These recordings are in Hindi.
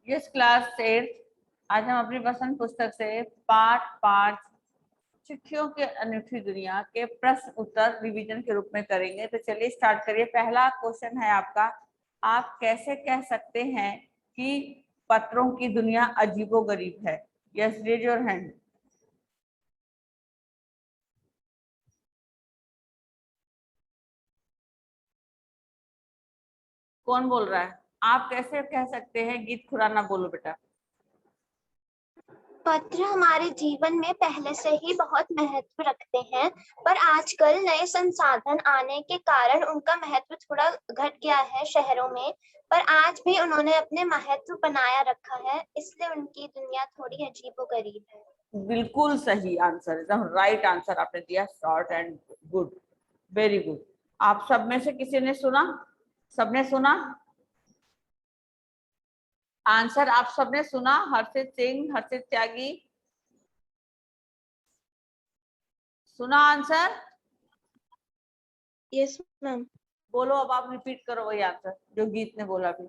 Yes class 8। आज हम अपनी पसंद पुस्तक से पाठ 5 चिट्ठियों के अनूठी दुनिया के प्रश्न उत्तर रिवीजन के रूप में करेंगे। तो चलिए स्टार्ट करिए। पहला क्वेश्चन है आपका, आप कैसे कह सकते हैं कि पत्रों की दुनिया अजीबोगरीब है? Yes, raise your hand. कौन बोल रहा है? आप कैसे कह सकते हैं? गीत खुराना बोलो बेटा। पत्र हमारे जीवन में पहले से ही बहुत महत्व रखते हैं, पर आजकल नए संसाधन आने के कारण उनका महत्व थोड़ा घट गया है शहरों में। पर आज भी उन्होंने अपने महत्व बनाया रखा है, इसलिए उनकी दुनिया थोड़ी अजीबोगरीब है। बिल्कुल सही आंसर, एकदम राइट आंसर आपने दिया। Short and good, very good. आप सब में से किसी ने सुना? सबने सुना आंसर? आप सबने सुना? हर्षित सिंह, हर्षित त्यागी, सुना आंसर? Yes ma'am. बोलो, अब आप रिपीट करो वही आंसर जो गीत ने बोला भी।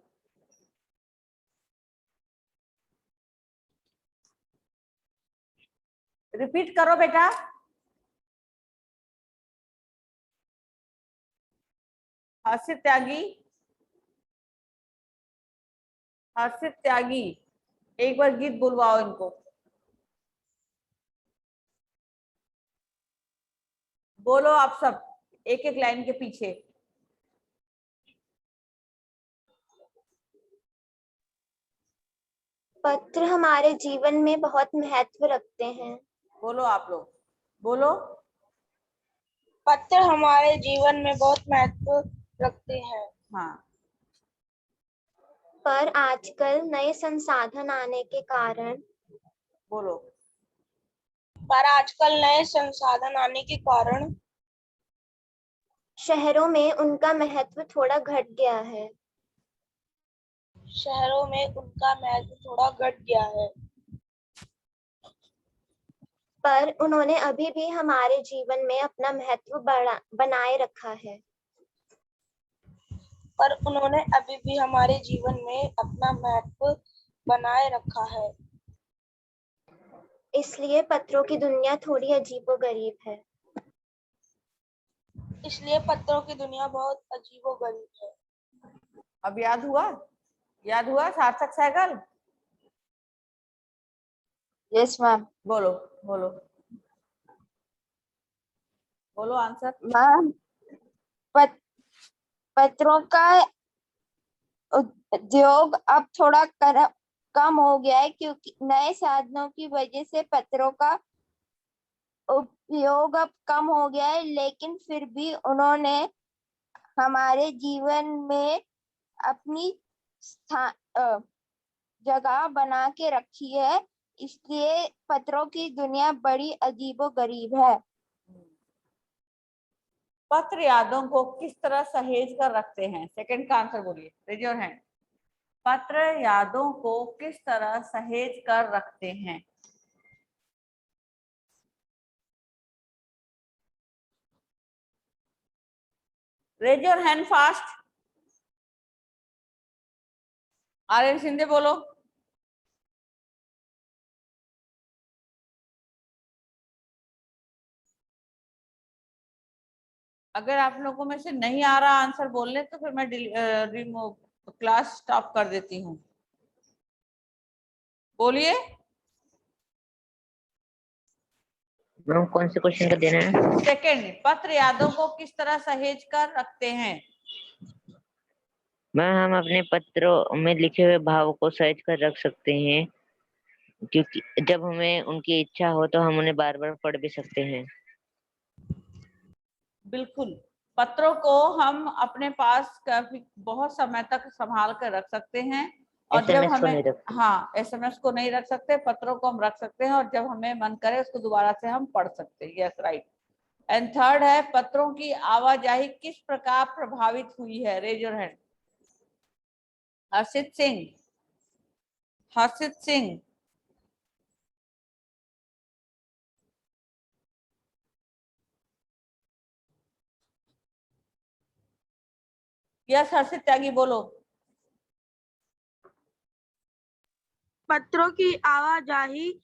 रिपीट करो बेटा। हर्षित त्यागी, हर्षित त्यागी, एक बार गीत बुलवाओ इनको। बोलो आप सब एक एक लाइन के पीछे। पत्र हमारे जीवन में बहुत महत्व रखते हैं। बोलो आप लोग, बोलो। पत्र हमारे जीवन में बहुत महत्व रखते हैं। हाँ, पर आजकल नए संसाधन आने के कारण बोलो। पर आजकल नए संसाधन आने के कारण शहरों में उनका महत्व थोड़ा घट गया है। शहरों में उनका महत्व थोड़ा घट गया है, पर उन्होंने अभी भी हमारे जीवन में अपना महत्व बनाए रखा है। पर उन्होंने अभी भी हमारे जीवन में अपना महत्व बनाए रखा है। इसलिए पत्रों की दुनिया थोड़ी अजीबोगरीब है। इसलिए पत्रों की दुनिया बहुत अजीबोगरीब है। अब याद हुआ? याद हुआ सार्थक साइकिल? Yes ma'am. बोलो, बोलो, बोलो आंसर। मैम, पत्रों का उद्योग अब थोड़ा कम हो गया है, क्योंकि नए साधनों की वजह से पत्रों का उपयोग अब कम हो गया है, लेकिन फिर भी उन्होंने हमारे जीवन में अपनी जगह बना के रखी है। इसलिए पत्रों की दुनिया बड़ी अजीबोगरीब है। पत्र यादों को किस तरह सहेज कर रखते हैं? सेकंड का आंसर बोलिए, रेज योर हैंड। पत्र यादों को किस तरह सहेज कर रखते हैं? Raise your hand fast. Aryan Shinde बोलो। अगर आप लोगों में से नहीं आ रहा आंसर बोलने तो फिर मैं रिमूव क्लास स्टॉप कर देती हूँ। बोलिए। मैम कौन से क्वेश्चन का देना है? सेकंड, पत्र यादों को किस तरह सहेज कर रखते हैं? मैम हम अपने पत्रों में लिखे हुए भाव को सहेज कर रख सकते हैं, क्योंकि जब हमें उनकी इच्छा हो तो हम उन्हें बार बार पढ़ भी सकते हैं। बिल्कुल, पत्रों को हम अपने पास काफी बहुत समय तक संभाल कर रख सकते हैं, और जब एसएमएस को हमें, नहीं रखते। हाँ, एसएमएस को नहीं रख सकते, पत्रों को हम रख सकते हैं, और जब हमें मन करे उसको दोबारा से हम पढ़ सकते हैं। Yes, right. एंड थर्ड है, पत्रों की आवाजाही किस प्रकार प्रभावित हुई है? Raise your hand. Harshit Singh, Harshit Singh, yes Harshit Tyagi बोलो। पत्रों की आवाजाही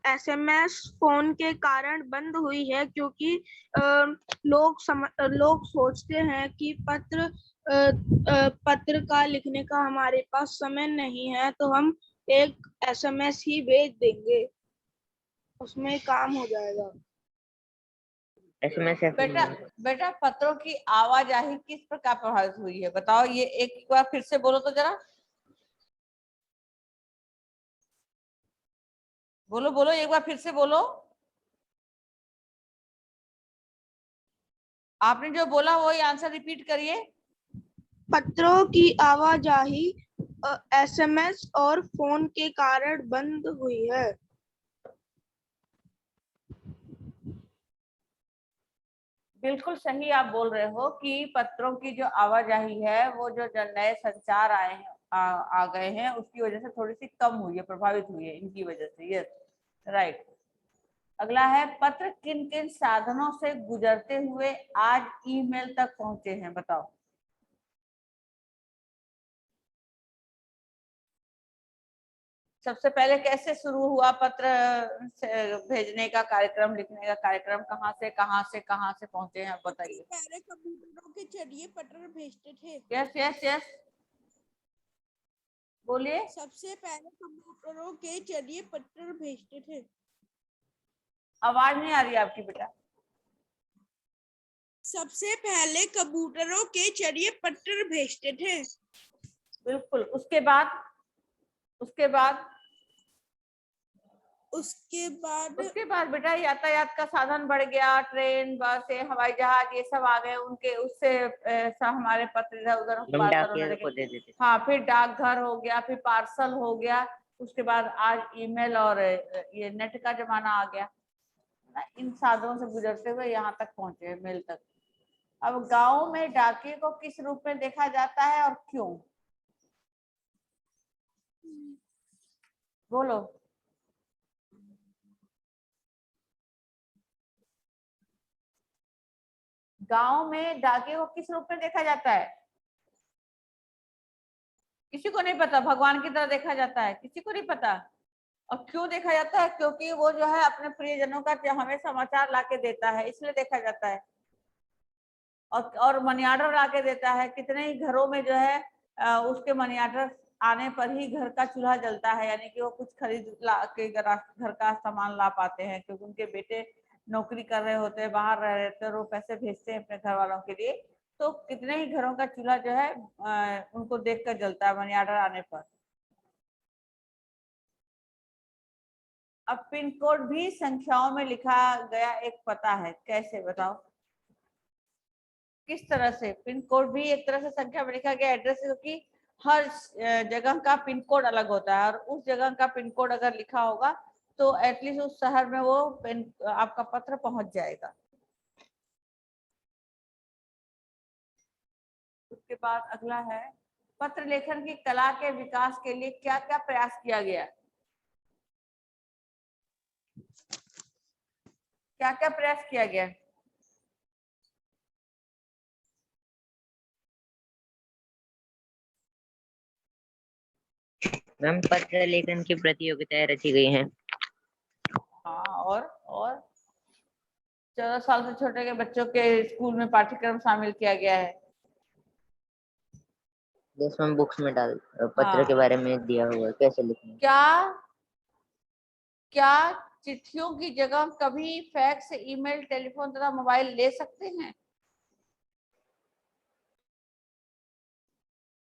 एसएमएस फोन के कारण बंद हुई है क्योंकि लोग सोचते हैं कि पत्र का लिखने का हमारे पास समय नहीं है, तो हम एक एसएमएस ही भेज देंगे, उसमें काम हो जाएगा। एसएमएस बेटा बेटा पत्रों की आवाजाही किस प्रकार प्रभावित हुई है बताओ, ये एक बार फिर से बोलो तो जरा, बोलो बोलो एक बार फिर से बोलो। आपने जो बोला वही आंसर रिपीट करिए। पत्रों की आवाजाही एसएमएस और फोन के कारण बंद हुई है। बिल्कुल सही आप बोल रहे हो कि पत्रों की जो आवाजाही है वो जो नए संचार आए हैं आ गए हैं उसकी वजह से थोड़ी सी कम हुई है, प्रभावित हुई है इनकी वजह से। Yes right. अगला है, पत्र किन किन साधनों से गुजरते हुए आज ईमेल तक पहुंचे हैं बताओ। सबसे पहले कैसे शुरू हुआ पत्र भेजने का कार्यक्रम, लिखने का कार्यक्रम, कहाँ से कहाँ से पहुंचे हैं बताइए। पहले कंप्यूटरों के जरिए पत्र भेजते थे। यस यस यस बोलिए। सबसे पहले कंप्यूटरों के जरिए पत्र भेजते थे। आवाज नहीं आ रही आपकी बेटा। सबसे पहले कंप्यूटरों के जरिए पत्र भेजते थे। बिल्कुल। उसके बाद उसके बाद बेटा यातायात का साधन बढ़ गया, ट्रेन, बस, हवाई जहाज, ये सब आ गए, उनके उससे हमारे पत्र इधर उधर हम डाकियर को दे देते थे। हाँ, फिर डाकघर हो गया, फिर पार्सल हो गया, उसके बाद आज ईमेल और ये नेट का जमाना आ गया। इन साधनों से गुजरते हुए यहाँ तक पहुंचे, मेल तक। अब गांव में डाकिये को किस रूप में देखा जाता है और क्यों, बोलो। गांव में डाकिये को किस रूप में देखा जाता है? किसी को नहीं पता। भगवान की तरह देखा जाता है, किसी को नहीं पता। और क्यों देखा जाता है? क्योंकि वो जो है अपने प्रियजनों का हमें समाचार लाके देता है, इसलिए देखा जाता है। और मनी ऑर्डर लाके देता है। कितने ही घरों में जो है उसके मनी ऑर्डर आने पर ही घर का चूल्हा जलता है, यानी कि वो कुछ खरीद ला के घर का सामान ला पाते हैं, क्योंकि उनके बेटे नौकरी कर रहे होते हैं, बाहर रह रहे थे और वो पैसे भेजते हैं अपने घर वालों के लिए। तो कितने ही घरों का चूल्हा जो है उनको देख कर जलता है मनी ऑर्डर आने पर। अब पिन कोड भी संख्याओं में लिखा गया एक पता है, कैसे बताओ? किस तरह से? पिन कोड भी एक तरह से संख्या में लिखा गया एड्रेस, क्योंकि हर जगह का पिन कोड अलग होता है, और उस जगह का पिन कोड अगर लिखा होगा तो एटलीस्ट उस शहर में वो आपका पत्र पहुंच जाएगा। उसके बाद अगला है, पत्र लेखन की कला के विकास के लिए क्या क्या प्रयास किया गया? क्या क्या प्रयास किया गया? मैम पत्र लेखन की प्रतियोगिताएं रची गई हैं। हाँ, और 14 साल से छोटे के बच्चों के स्कूल में पाठ्यक्रम शामिल किया गया है। जिसमें बुक्स में पत्र हाँ। के बारे में दिया हुआ है कैसे लिखना। क्या चिट्ठियों की जगह कभी फैक्स, ईमेल, टेलीफोन तथा मोबाइल ले सकते हैं?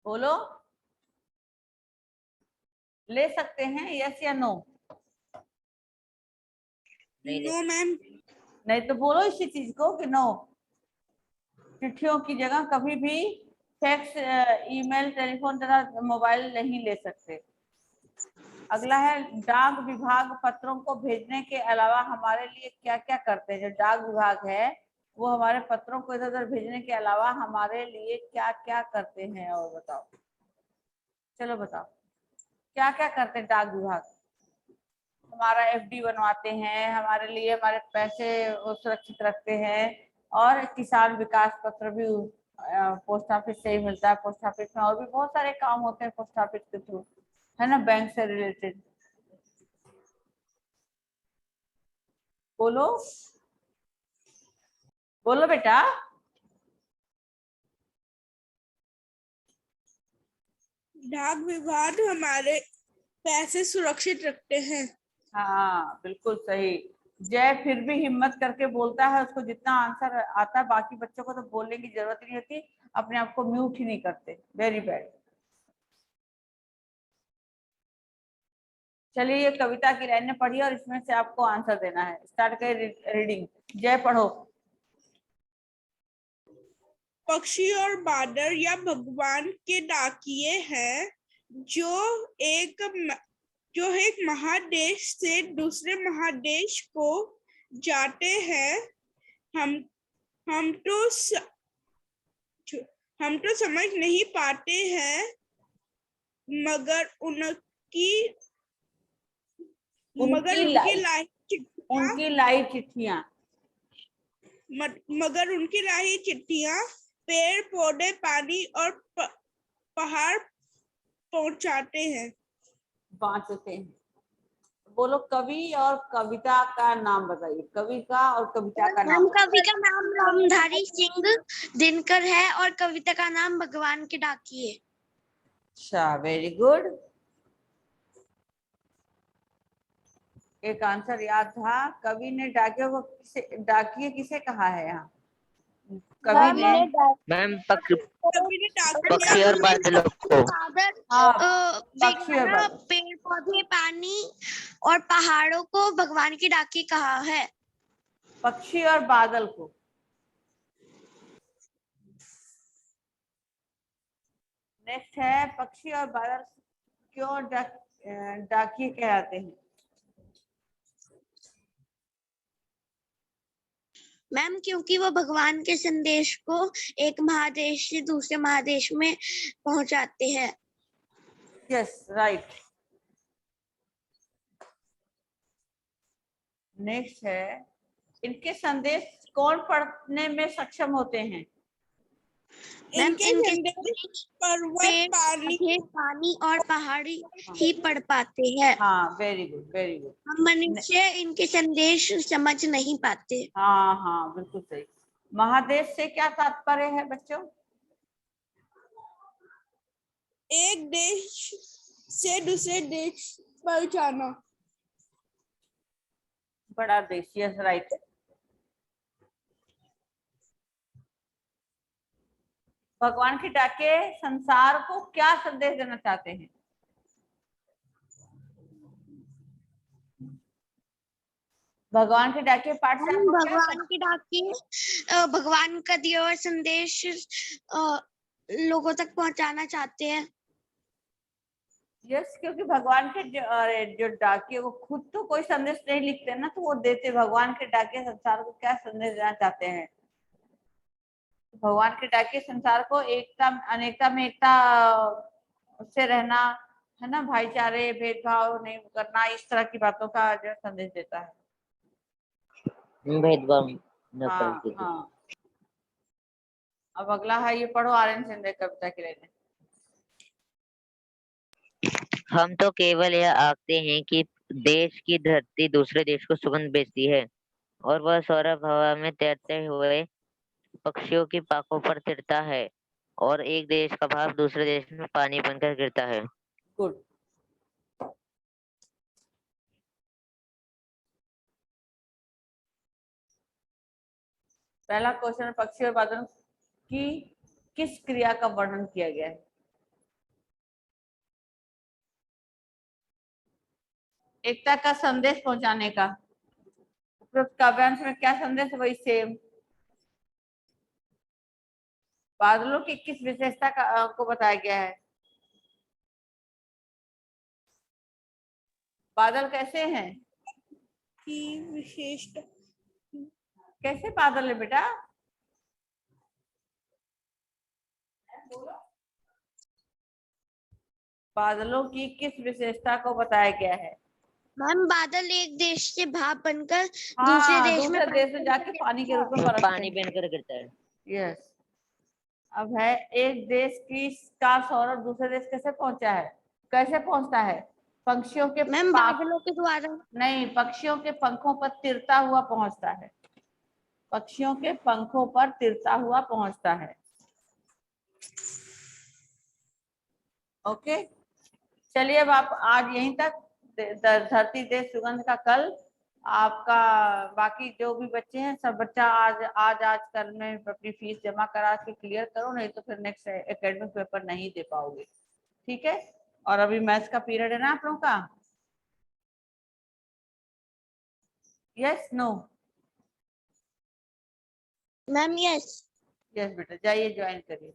बोलो, ले सकते हैं? यस या नो? No ma'am. नहीं तो बोलो इसी चीज को कि नो। चिट्ठियों की जगह कभी भी फैक्स, ईमेल, टेलीफोन तथा मोबाइल नहीं ले सकते। अगला है, डाक विभाग पत्रों को भेजने के अलावा हमारे लिए क्या क्या करते हैं? जो डाक विभाग है वो हमारे पत्रों को इधर उधर भेजने के अलावा हमारे लिए क्या क्या करते हैं, और बताओ। चलो बताओ, क्या क्या करते हैं डाक विभाग? हमारा एफडी बनवाते हैं, हमारे लिए हमारे पैसे सुरक्षित रखते हैं, और किसान विकास पत्र भी पोस्ट ऑफिस से ही मिलता है। पोस्ट ऑफिस में और भी बहुत सारे काम होते हैं पोस्ट ऑफिस के थ्रू, है ना, बैंक से रिलेटेड। बोलो बोलो बेटा। डाक विभाग हमारे पैसे सुरक्षित रखते हैं। हाँ बिल्कुल सही। जय फिर भी हिम्मत करके बोलता है, उसको जितना आंसर आता है, बाकी बच्चों को तो बोलने की जरूरत नहीं होती, अपने आप को म्यूट ही नहीं करते। Very bad. चलिए ये कविता की लाइन पढ़िए और इसमें से आपको आंसर देना है। स्टार्ट करिए रीडिंग। जय पढ़ो। पक्षी और बादल या भगवान के डाकिये हैं जो एक महादेश से दूसरे महादेश को जाते हैं। हम हम तो समझ नहीं पाते हैं, मगर उनकी उनकी लाही चिट्ठियां पेड़ पौधे पानी और पहाड़ पहुंचाते हैं। बांटते हैं। बोलो कवि और कविता का नाम बताइए। कवि का और कविता का नाम। कवि का नाम रामधारी सिंह दिनकर है और कविता का नाम भगवान के डाकिये। अच्छा वेरी गुड। एक आंसर याद था। कवि ने डाकिये किसे कहा है यहाँ? कवि ने मैम पक्षी और बादलों को। पक्षी और बादल। पेड़ पौधे पानी और पहाड़ों को भगवान के डाकिये कहा है। पक्षी और बादल को। नेक्स्ट है पक्षी और बादल क्यों डाकिये कहलाते हैं? मैम क्योंकि वो भगवान के संदेश को एक महादेश से दूसरे महादेश में पहुंचाते हैं। Yes right. नेक्स्ट है इनके संदेश कौन पढ़ने में सक्षम होते हैं? इनके संदेश पर्वत पानी और पहाड़ी ही पढ़ पाते हैं। हाँ वेरी गुड वेरी गुड। हम मनुष्य इनके संदेश समझ नहीं पाते। हाँ हाँ बिल्कुल सही। महादेश से क्या तात्पर्य है बच्चों? एक देश से दूसरे देश पर जाना। बड़ा देश। Yes right. भगवान के डाके संसार को क्या संदेश देना चाहते हैं? भगवान के डाके पाठ से आपको क्या भगवान के डाकिये भगवान का दिया हुआ संदेश लोगों तक पहुंचाना चाहते हैं। यस क्योंकि भगवान के जो डाकिये वो खुद तो कोई संदेश नहीं लिखते ना, तो वो देते। भगवान के डाकिये संसार को क्या संदेश देना चाहते हैं? भगवान के डाकिये संसार को एकता अनेकता में एकता से रहना है ना, भाईचारे भेदभाव नहीं करना, इस तरह की बातों का जो संदेश देता है। भेदभाव न हाँ करके। हाँ। अब अगला है ये पढ़ो आर्यन सिंह कविता की लाइन। हम तो केवल यह आखते हैं कि देश की धरती दूसरे देश को सुगंध भेजती है और वह सौरभ हवा में तैरते हुए पक्षियों की पाखों पर तिरता है और एक देश का भाव दूसरे देश में पानी बनकर गिरता है। गुड। पहला क्वेश्चन पक्षी और बादल की किस क्रिया का वर्णन किया गया है? एकता का संदेश पहुंचाने का। उपरोक्त काव्यांश में क्या संदेश वही सेम। बादलों की किस विशेषता का को बताया गया है? बादल कैसे हैं? की विशेषता। कैसे बादल है बेटा? बादलों की किस विशेषता को बताया गया है? मैम बादल एक देश से भाप बनकर हाँ, दूसरे देश में जाके पानी के रूप में बरसते पानी हैं। बनकर गिरता है। यस। अब है एक देश की का सौरभ दूसरे देश कैसे पहुंचा है? कैसे पहुंचता है? पक्षियों के मैम पाख बादलों के द्वारा। नहीं, पक्षियों के पंखों पर तिरता हुआ पहुंचता है, पक्षियों के पंखों पर तिरता हुआ पहुंचता है। ओके, चलिए अब आप आज यहीं तक। धरती देश सुगंध का कल आपका, बाकी जो भी बच्चे हैं सब बच्चा आज कल में अपनी फीस जमा करा के क्लियर करो, नहीं तो फिर नेक्स्ट एकेडमिक पेपर नहीं दे पाओगे। ठीक है, और अभी मैथ्स का पीरियड है ना आप लोगों का। Yes no? Ma'am yes. Yes बेटा, जाइए ज्वाइन करिए।